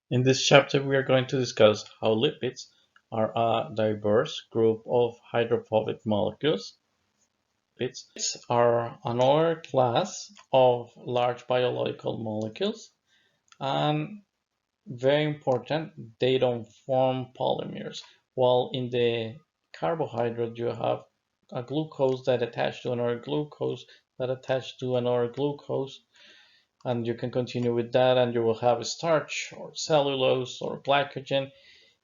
In this chapter, we are going to discuss how lipids are a diverse group of hydrophobic molecules. Lipids are another class of large biological molecules, and very important, they don't form polymers. While in the carbohydrate, you have a glucose that attached to another glucose that attached to another glucose, and you can continue with that, and you will have starch or cellulose or glycogen.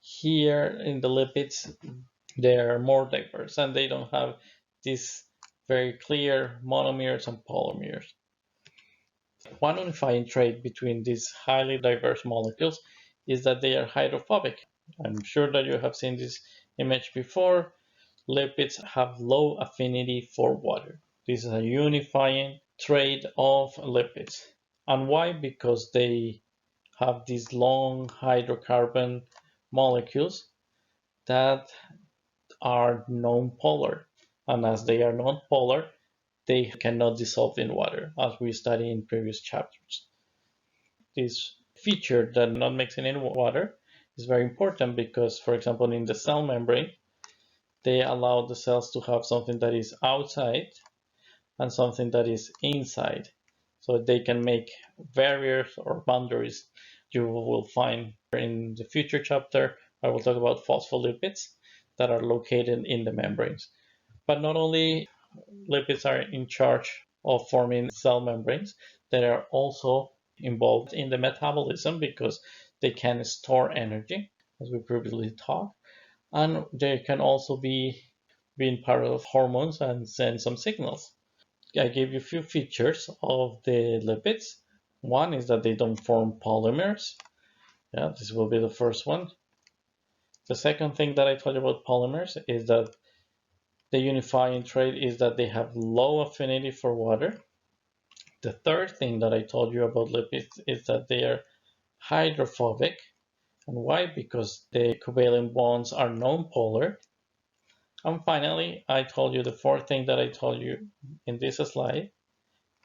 Here in the lipids, they're more diverse and they don't have these very clear monomers and polymers. One unifying trait between these highly diverse molecules is that they are hydrophobic. I'm sure that you have seen this image before. Lipids have low affinity for water. This is a unifying trait of lipids. And why? Because they have these long hydrocarbon molecules that are non-polar. And as they are non-polar, they cannot dissolve in water, as we studied in previous chapters. This feature that not mixing in water is very important because, for example, in the cell membrane, they allow the cells to have something that is outside and something that is inside. So they can make barriers or boundaries. You will find in the future chapter, I will talk about phospholipids that are located in the membranes. But not only lipids are in charge of forming cell membranes, they are also involved in the metabolism because they can store energy, as we previously talked, and they can also be being part of hormones and send some signals. I gave you a few features of the lipids. One is that they don't form polymers. Yeah, this will be the first one. The second thing that I told you about polymers is that the unifying trait is that they have low affinity for water. The third thing that I told you about lipids is that they are hydrophobic. And why? Because the covalent bonds are non-polar. And finally, I told you the fourth thing that I told you in this slide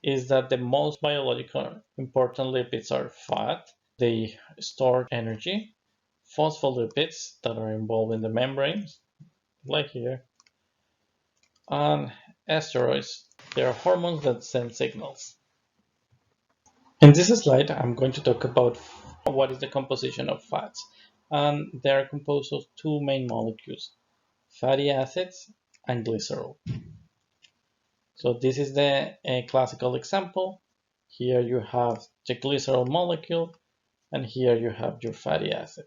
is that the most biologically important lipids are fat. They store energy. Phospholipids that are involved in the membranes, like here, and esteroids. They are hormones that send signals. In this slide, I'm going to talk about what is the composition of fats. And they are composed of two main molecules, fatty acids and glycerol. So this is the classical example. Here you have the glycerol molecule, and here you have your fatty acid.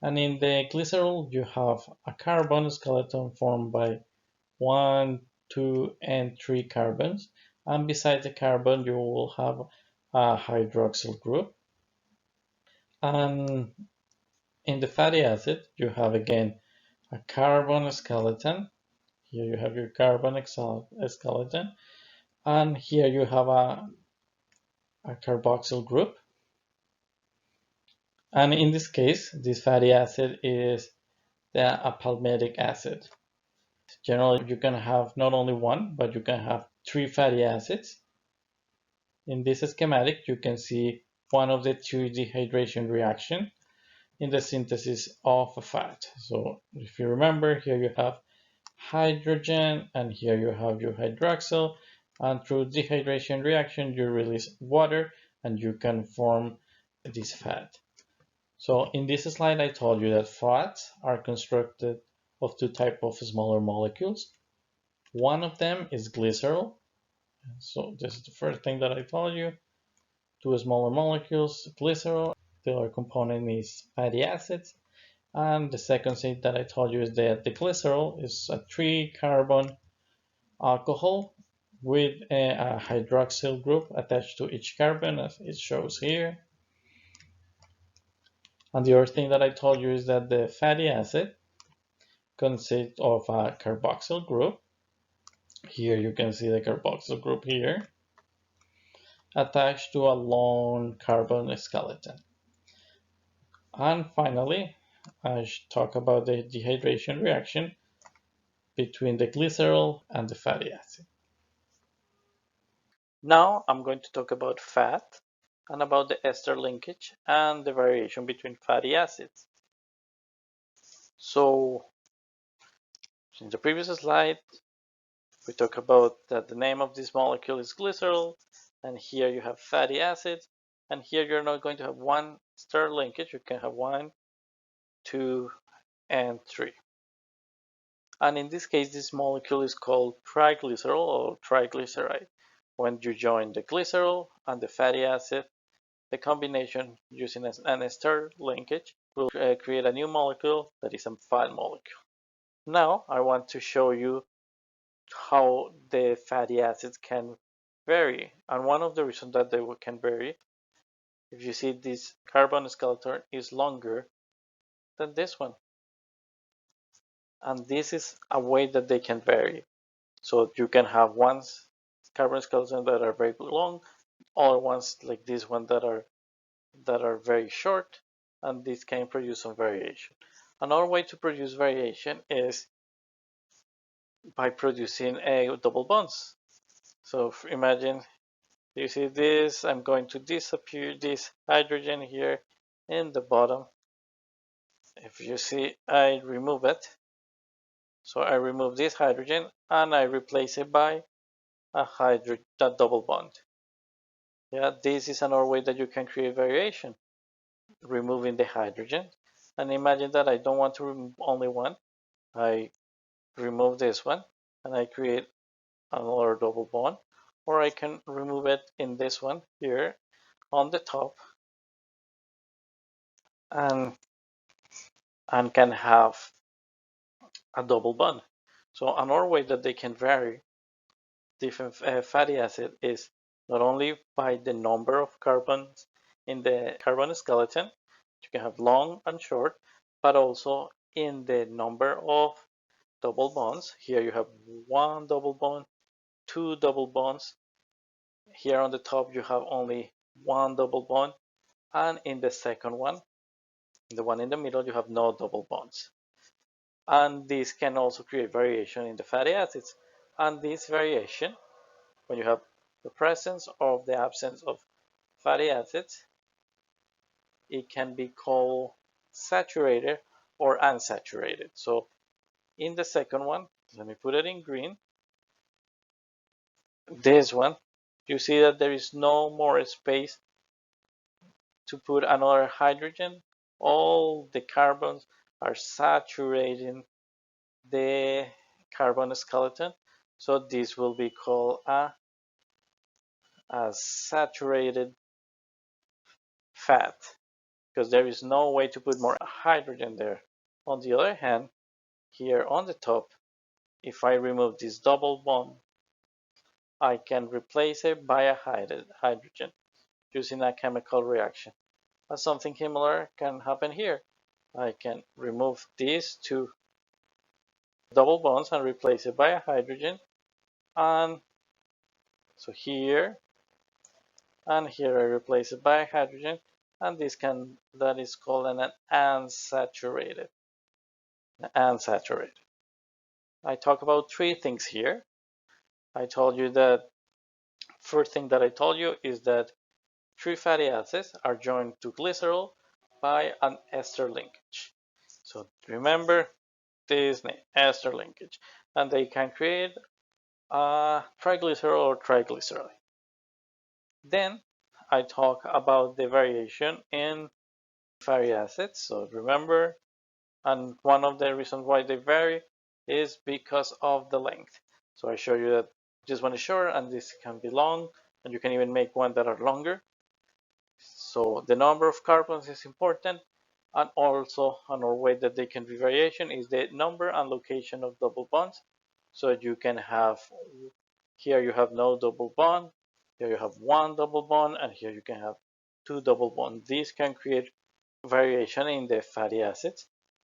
And in the glycerol, you have a carbon skeleton formed by 1, 2, and 3 carbons. And beside the carbon, you will have a hydroxyl group. And in the fatty acid, you have again a carbon skeleton. Here you have your carbon skeleton. And here you have a carboxyl group. And in this case, this fatty acid is a palmitic acid. Generally, you can have not only one, but you can have 3 fatty acids. In this schematic, you can see one of the 2 dehydration reaction in the synthesis of a fat. So if you remember, here you have hydrogen, and here you have your hydroxyl, and through dehydration reaction, you release water, and you can form this fat. So in this slide, I told you that fats are constructed of 2 types of smaller molecules. One of them is glycerol. So this is the first thing that I told you. 2 smaller molecules, glycerol. The other component is fatty acids. And the second thing that I told you is that the glycerol is a 3-carbon alcohol with a hydroxyl group attached to each carbon, as it shows here. And the other thing that I told you is that the fatty acid consists of a carboxyl group. Here you can see the carboxyl group here, attached to a long carbon skeleton. And finally, I should talk about the dehydration reaction between the glycerol and the fatty acid. Now I'm going to talk about fat and about the ester linkage and the variation between fatty acids. So in the previous slide, we talked about that the name of this molecule is glycerol, and here you have fatty acids, and here you're not going to have one ester linkage, you can have 1, 2, and 3. And in this case, this molecule is called triglycerol or triglyceride. When you join the glycerol and the fatty acid, the combination using an ester linkage will create a new molecule that is a fat molecule. Now I want to show you how the fatty acids can vary. And one of the reasons that they can vary, if you see this carbon skeleton is longer than this one. And this is a way that they can vary. So you can have ones carbon skeleton that are very long, other ones like this one that are very short, and this can produce some variation. Another way to produce variation is by producing a double bonds. So imagine you see this, I'm going to disappear this hydrogen here in the bottom. If you see, I remove it. So I remove this hydrogen and I replace it by a double bond. Yeah, this is another way that you can create variation, removing the hydrogen. And imagine that I don't want to remove only one. I remove this one and I create another double bond, or I can remove it in this one here on the top and can have a double bond. So another way that they can vary different fatty acid is not only by the number of carbons in the carbon skeleton, you can have long and short, but also in the number of double bonds. Here you have one double bond, two double bonds. Here on the top you have only one double bond, and in the second one, the one in the middle, you have no double bonds. And this can also create variation in the fatty acids. And this variation, when you have the presence or the absence of fatty acids, it can be called saturated or unsaturated. So in the second one, let me put it in green, this one, you see that there is no more space to put another hydrogen. All the carbons are saturating the carbon skeleton. So this will be called a saturated fat, because there is no way to put more hydrogen there. On the other hand, here on the top, if I remove this double bond, I can replace it by a hydrogen using a chemical reaction. And something similar can happen here. I can remove these two double bonds and replace it by a hydrogen. And so here and here I replace it by hydrogen, and that is called an unsaturated. Unsaturated. I talk about three things here. I told you that first thing that I told you is that three fatty acids are joined to glycerol by an ester linkage. So remember this name, ester linkage, and they can create a triglycerol or triglyceride. Then I talk about the variation in fatty acids. So remember, and one of the reasons why they vary is because of the length. So I show you that this one is short and this can be long, and you can even make one that are longer. So the number of carbons is important, and also another way that they can be variation is the number and location of double bonds. So you can have, here you have no double bond, here you have one double bond, and here you can have two double bonds. These can create variation in the fatty acids,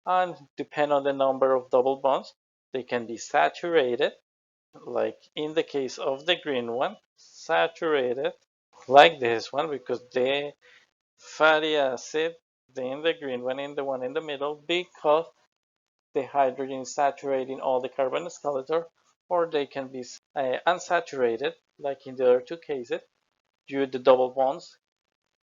and depend on the number of double bonds, they can be saturated, like in the case of the green one, saturated like this one, because the fatty acid, in the green one, in the one in the middle, because the hydrogen is saturating all the carbon skeleton, or they can be unsaturated, like in the other two cases, due to the double bonds